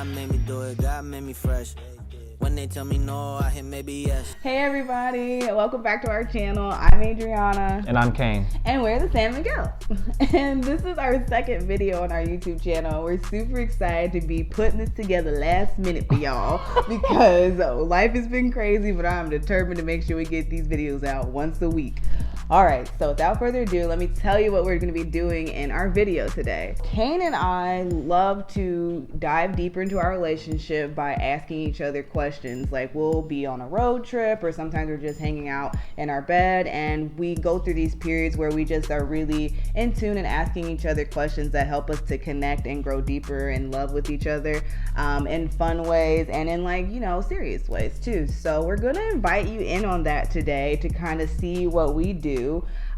God made me do it, God made me fresh. When they tell me no, I hit maybe yes. Hey everybody, welcome back to our channel. I'm Adriana. And I'm Kane. And we're the San Miguel. And this is our second video on our YouTube channel. We're super excited to be putting this together last minute for y'all because life has been crazy, but I'm determined to make sure we get these videos out once a week. All right, so without further ado, let me tell you what we're going to be doing in our video today. Kane and I love to dive deeper into our relationship by asking each other questions. Like, we'll be on a road trip or sometimes we're just hanging out in our bed, and we go through these periods where we just are really in tune and asking each other questions that help us to connect and grow deeper in love with each other in fun ways and in, like, you know, serious ways too. So we're going to invite you in on that today to kind of see what we do.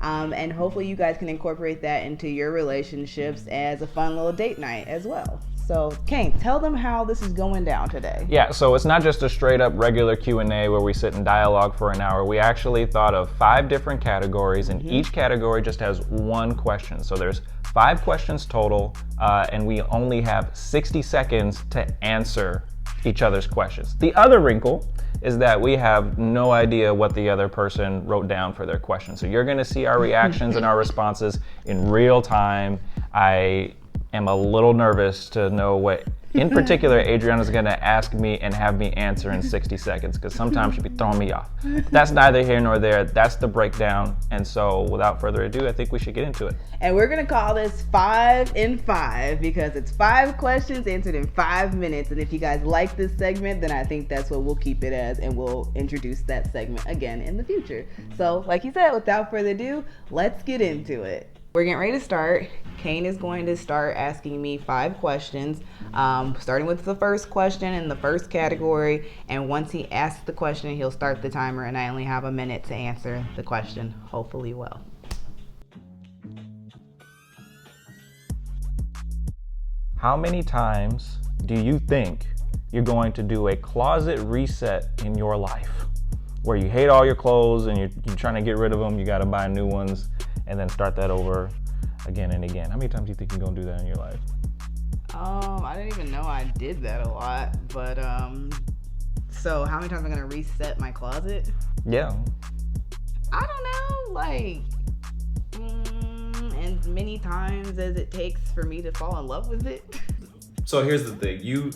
And hopefully you guys can incorporate that into your relationships as a fun little date night as well. So Kane, tell them how this is going down today. Yeah, so it's not just a straight up regular Q&A where we sit and dialogue for an hour. We actually thought of 5 different categories, and each category just has one question. So there's 5 questions total, and we only have 60 seconds to answer each other's questions. The other wrinkle is that we have no idea what the other person wrote down for their question. So you're gonna see our reactions and our responses in real time. I am a little nervous to know what, in particular, Adriana's gonna ask me and have me answer in 60 seconds, because sometimes she'll be throwing me off. That's neither here nor there. That's the breakdown. And so without further ado, I think we should get into it. And we're gonna call this 5 in 5 because it's 5 questions answered in 5 minutes. And if you guys like this segment, then I think that's what we'll keep it as, and we'll introduce that segment again in the future. So like you said, without further ado, let's get into it. We're getting ready to start. Kane is going to start asking me 5 questions, starting with the first question in the first category. And once he asks the question, he'll start the timer, and I only have a minute to answer the question, hopefully well. How many times do you think you're going to do a closet reset in your life, where you hate all your clothes and you're trying to get rid of them, you got to buy new ones, and then start that over again and again? How many times do you think you're gonna do that in your life? I didn't even know I did that a lot, but so how many times am I gonna reset my closet? Yeah. I don't know, like as many times as it takes for me to fall in love with it. So here's the thing, you've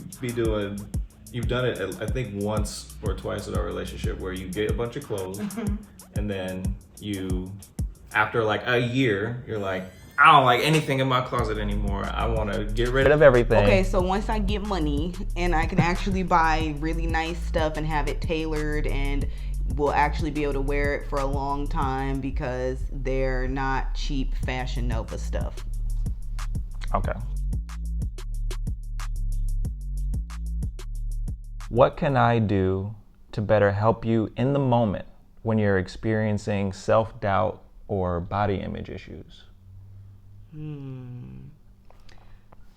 done it I think once or twice in our relationship, where you get a bunch of clothes and then you, after like a year, you're like, I don't like anything in my closet anymore. I want to get rid of everything. Okay, so once I get money and I can actually buy really nice stuff and have it tailored and will actually be able to wear it for a long time because they're not cheap Fashion Nova stuff. Okay. What can I do to better help you in the moment when you're experiencing self-doubt or body image issues?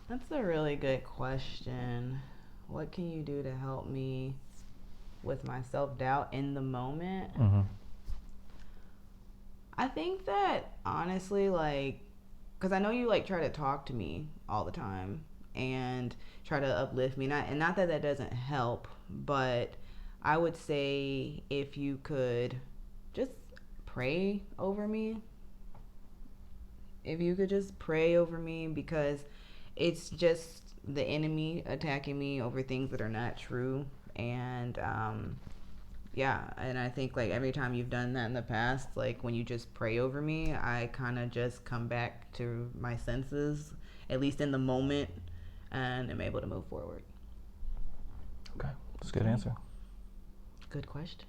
That's a really good question. What can you do to help me with my self-doubt in the moment? I think that honestly, like, because I know you like try to talk to me all the time and try to uplift me, and not that that doesn't help, but I would say if you could just pray over me. If you could just pray over me, because it's just the enemy attacking me over things that are not true. And yeah, and I think like every time you've done that in the past, like when you just pray over me, I kind of just come back to my senses, at least in the moment, and am able to move forward. Okay, that's a good answer. Good question.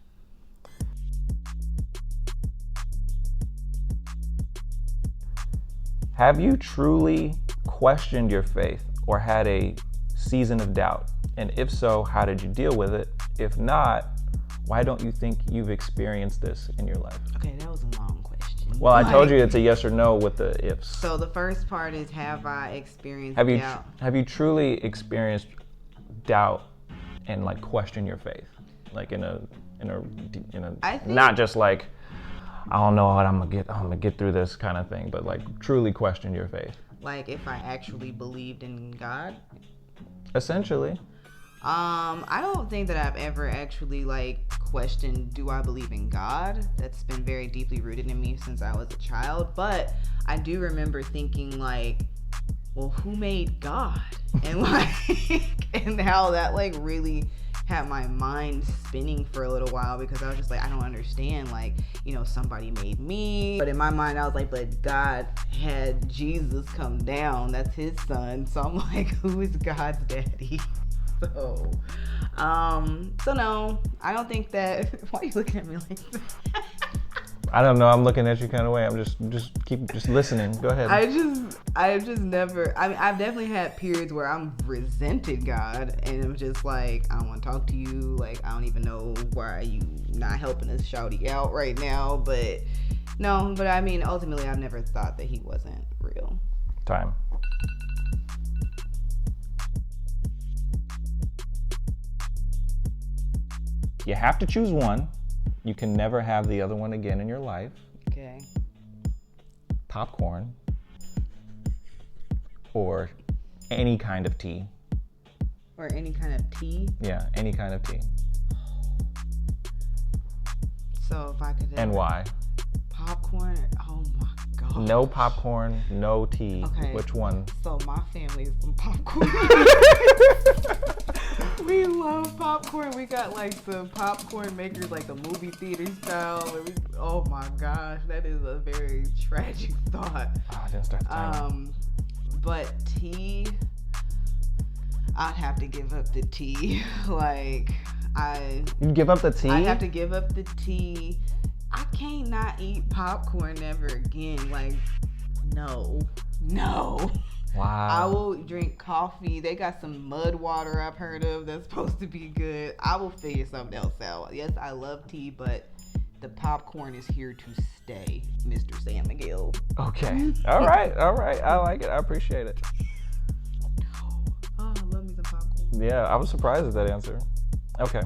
Have you truly questioned your faith or had a season of doubt? And if so, how did you deal with it? If not, why don't you think you've experienced this in your life? Okay, that was a long question. Well, I told you it's a yes or no with the ifs. So the first part is, have I experienced doubt? Have you truly experienced doubt and like question your faith? Like in a not just like, I don't know what I'm gonna get through this kind of thing, but like truly question your faith. Like if I actually believed in God? Essentially. I don't think that I've ever actually like questioned, do I believe in God? That's been very deeply rooted in me since I was a child. But I do remember thinking like, well, who made God? And like, and how that like really had my mind spinning for a little while, because I was just like, I don't understand, like, you know, somebody made me, but in my mind I was like, but God had Jesus come down, that's his son, so I'm like, who is God's daddy? So no, I don't think that. Why are you looking at me like that? I don't know. I'm looking at you kind of way. I'm just listening. Go ahead. I've just never. I mean, I've definitely had periods where I'm resented God, and I'm just like, I don't want to talk to you. Like, I don't even know why you not helping us shouty out right now. But no. But I mean, ultimately, I've never thought that he wasn't real. Time. You have to choose one. You can never have the other one again in your life. Okay. Popcorn or any kind of tea. Or any kind of tea. Yeah, any kind of tea. So if I could have And why? popcorn. Oh my god. No popcorn, no tea. Okay. Which one? So my family is some popcorn. We love popcorn. We got like some popcorn makers, like the movie theater style. Oh my gosh, that is a very tragic thought. Oh, I didn't start the timer. But tea, I'd have to give up the tea. You'd give up the tea? I'd have to give up the tea. I can't not eat popcorn ever again. Like, no. Wow. I will drink coffee. They got some mud water I've heard of that's supposed to be good. I will figure something else out. Yes, I love tea, but the popcorn is here to stay, Mr. Sam McGill. Okay. All right. I like it. I appreciate it. Oh, I love me some popcorn. Yeah, I was surprised at that answer. Okay.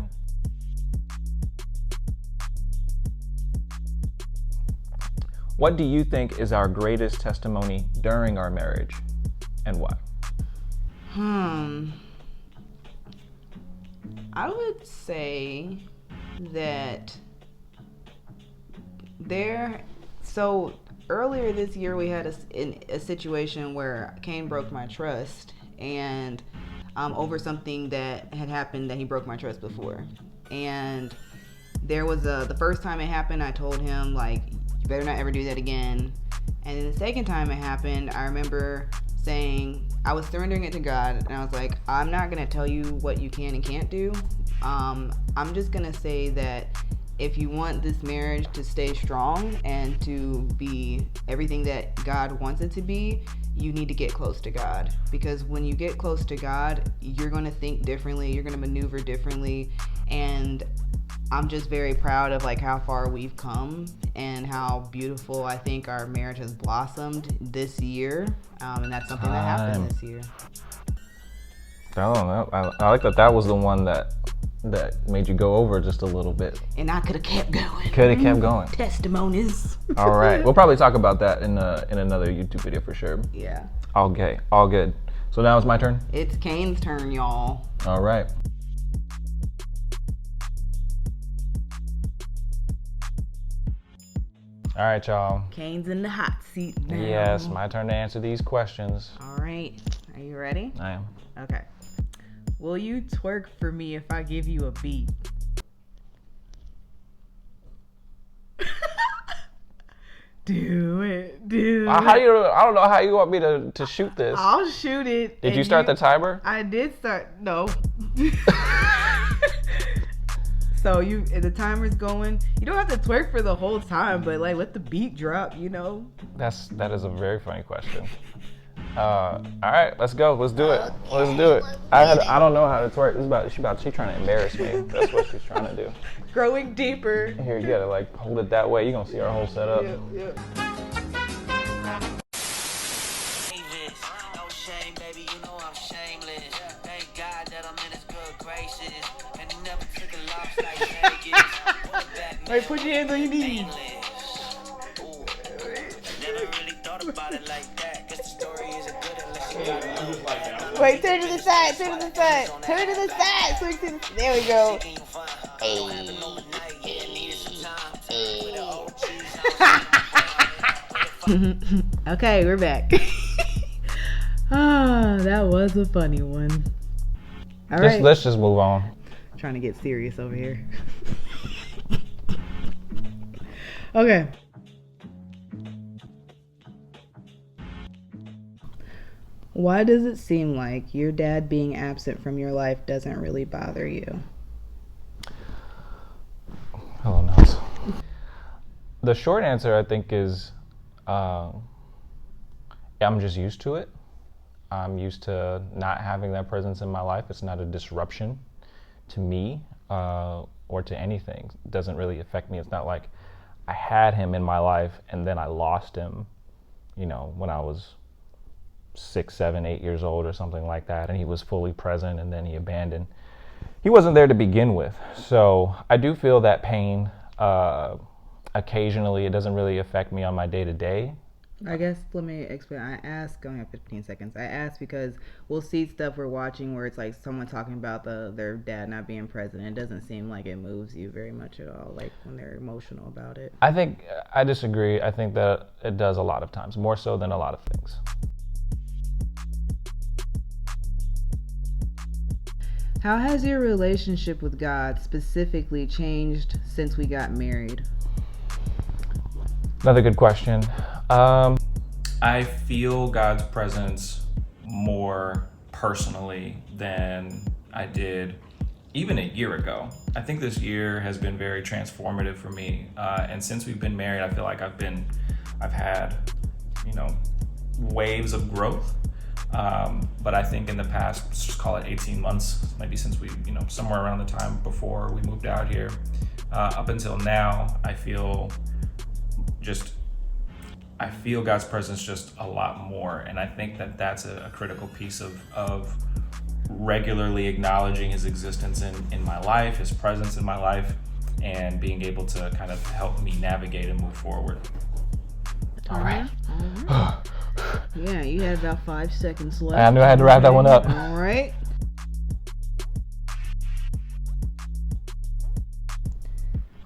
What do you think is our greatest testimony during our marriage, and why? I would say that so earlier this year we had a situation where Kane broke my trust, and over something that had happened that he broke my trust before. And there was the first time it happened, I told him, like, you better not ever do that again. And then the second time it happened, I remember saying, I was surrendering it to God, and I was like, I'm not gonna tell you what you can and can't do. I'm just gonna say that if you want this marriage to stay strong and to be everything that God wants it to be, you need to get close to God. Because when you get close to God, you're gonna think differently, you're gonna maneuver differently, and I'm just very proud of like how far we've come and how beautiful I think our marriage has blossomed this year, and that's something that happened this year. I don't know. I like that was the one that made you go over just a little bit. And I could have kept going. Testimonies. All right. We'll probably talk about that in another YouTube video for sure. Yeah. Okay. All good. So now it's my turn? It's Kane's turn, y'all. All right. All right, y'all. Kane's in the hot seat now. Yes, my turn to answer these questions. All right. Are you ready? I am. Okay. Will you twerk for me if I give you a beat? Do it. I don't know how you want me to shoot this. I'll shoot it. Did you start the timer? I did start. No. So the timer's going. You don't have to twerk for the whole time, but like let the beat drop, you know? That is a very funny question. All right, let's go. Let's do it. Let's do it. I don't know how to twerk. She's trying to embarrass me. That's what she's trying to do. Growing deeper. Here, you gotta like hold it that way. You're gonna see our whole setup. Yep. No shame, baby, you know I'm shameless. Thank God that I'm in his good graces. And he never took a loss like Vegas. Right, put your hands on your knees. Never really thought about it like that. Guess the story isn't good unless you got it. Wait, turn to the side, turn to the side, turn to the side, swing to the, there we go. Okay, we're back. Ah, that was a funny one. All right. Let's just move on. Trying to get serious over here. Okay. Why does it seem like your dad being absent from your life doesn't really bother you? Hello, Nels. The short answer, I think, is I'm just used to it. I'm used to not having that presence in my life. It's not a disruption to me or to anything. It doesn't really affect me. It's not like I had him in my life and then I lost him, when I was 6, 7, 8 years old or something like that, and he was fully present and then he abandoned. He wasn't there to begin with. So I do feel that pain occasionally. It doesn't really affect me on my day-to-day. I guess let me explain. I ask, I only have 15 seconds. I ask because we'll see stuff we're watching where it's like someone talking about their dad not being present. It doesn't seem like it moves you very much at all, like when they're emotional about it. I disagree. I think that it does a lot of times, more so than a lot of things. How has your relationship with God specifically changed since we got married? Another good question. I feel God's presence more personally than I did even a year ago. I think this year has been very transformative for me. And since we've been married, I feel like I've had, waves of growth. But I think in the past, let's just call it 18 months, maybe since we, somewhere around the time before we moved out here, up until now, I feel God's presence just a lot more. And I think that that's a critical piece of regularly acknowledging his existence in my life, his presence in my life, and being able to kind of help me navigate and move forward. All right. Yeah, you had about 5 seconds left. I knew I had to wrap that one up. All right.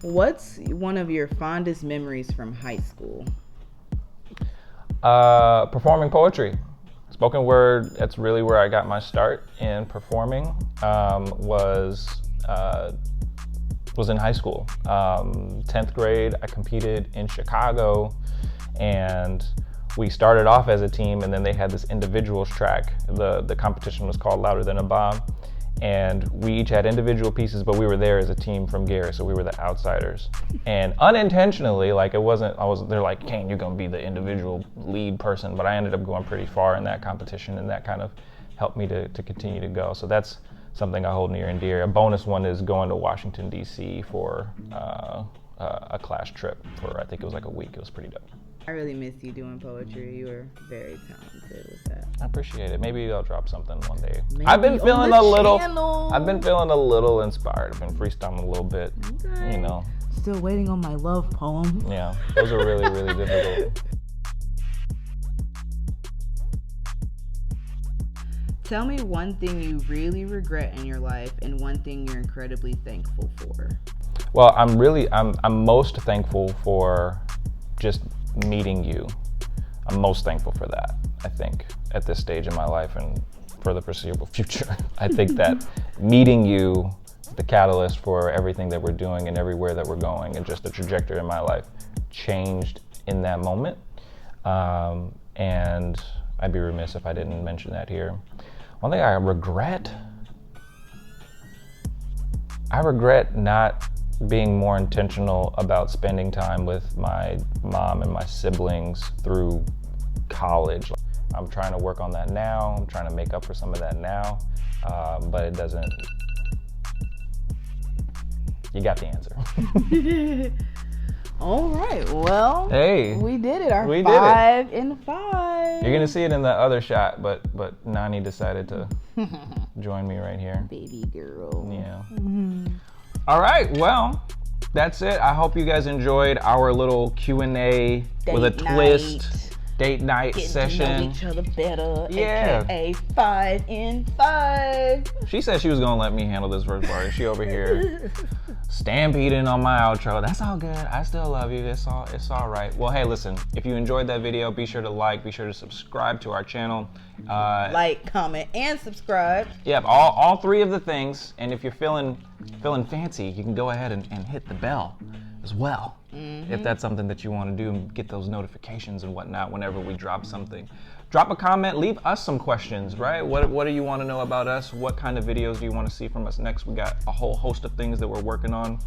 What's one of your fondest memories from high school? Performing poetry. Spoken word, that's really where I got my start in performing, was in high school. 10th grade, I competed in Chicago, and we started off as a team, and then they had this individuals track. The competition was called Louder Than a Bomb, and we each had individual pieces, but we were there as a team from Gary, so we were the outsiders. And unintentionally, they're like, Kane, you're gonna be the individual lead person, but I ended up going pretty far in that competition, and that kind of helped me to continue to go. So that's something I hold near and dear. A bonus one is going to Washington, D.C. for a class trip for, I think it was like a week. It was pretty dope. I really missed you doing poetry. You were very talented with that. I appreciate it. Maybe I'll drop something one day. Maybe I've been feeling a little inspired. I've been freestyling a little bit, Okay. Still waiting on my love poem. Yeah, those are really, really difficult. Tell me one thing you really regret in your life and one thing you're incredibly thankful for. Well, I'm most thankful for just meeting you. I'm most thankful for that, I think, at this stage in my life and for the foreseeable future. I think that meeting you is the catalyst for everything that we're doing and everywhere that we're going, and just the trajectory of my life changed in that moment. And I'd be remiss if I didn't mention that here. One thing I regret not being more intentional about spending time with my mom and my siblings through college. I'm trying to work on that now. I'm trying to make up for some of that now, but it doesn't. You got the answer. All right, well, Hey, we did it. we did it. 5 in 5. You're gonna see it in the other shot, but Nani decided to join me right here. Baby girl. Yeah. All right, well, that's it. I hope you guys enjoyed our little Q&A with a Date twist. night. date night Getting session. to know each other better. Yeah. AKA 5 in 5. She said she was gonna let me handle this first part. She over here stampeding on my outro. That's all good. I still love you. It's all right. Well, hey, listen. If you enjoyed that video, be sure to like. Be sure to subscribe to our channel. Like, comment, and subscribe. Yep, all three of the things. And if you're feeling fancy, you can go ahead and hit the bell as well. If that's something that you want to do and get those notifications and whatnot whenever we drop something. Drop a comment, leave us some questions, right? What do you want to know about us? What kind of videos do you want to see from us next? We got a whole host of things that we're working on,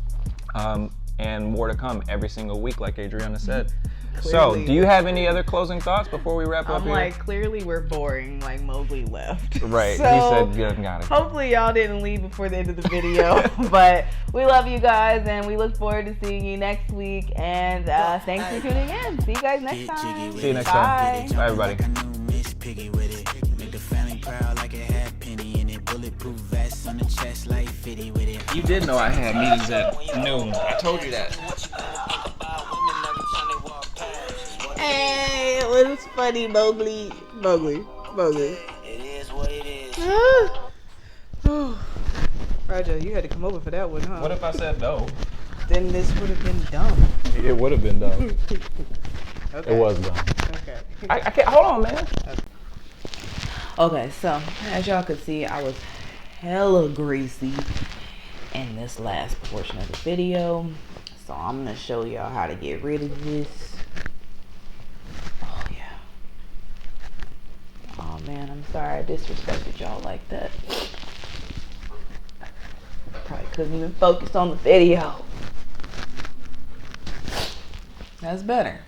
and more to come every single week, like Adriana said. So, do you have any other closing thoughts before we wrap up I'm here? like, clearly we're boring, like Mowgli left. Right, So, he said, "Good, got it." Hopefully y'all didn't leave before the end of the video, but we love you guys and we look forward to seeing you next week, and thanks for tuning in. See you guys next time. See you next Bye. time. Bye, everybody. Piggy with it. Make the family proud like a half penny in it. Bulletproof vest on the chest like 50 with it. You did know I had meetings at noon. I told you that. Hey, it was funny, Mowgli. It is what it is. Raja, you had to come over for that one, huh? What if I said no? Then this would have been dumb. It would have been dumb. Okay. It was dumb. Okay. I can't. Hold on, man. Okay, so as y'all could see, I was hella greasy in this last portion of the video. So I'm gonna show y'all how to get rid of this. Oh yeah. Oh man, I'm sorry I disrespected y'all like that. Probably couldn't even focus on the video. That's better.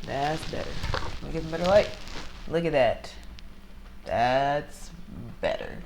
That's better. Let me get some better light. Look at that. That's better.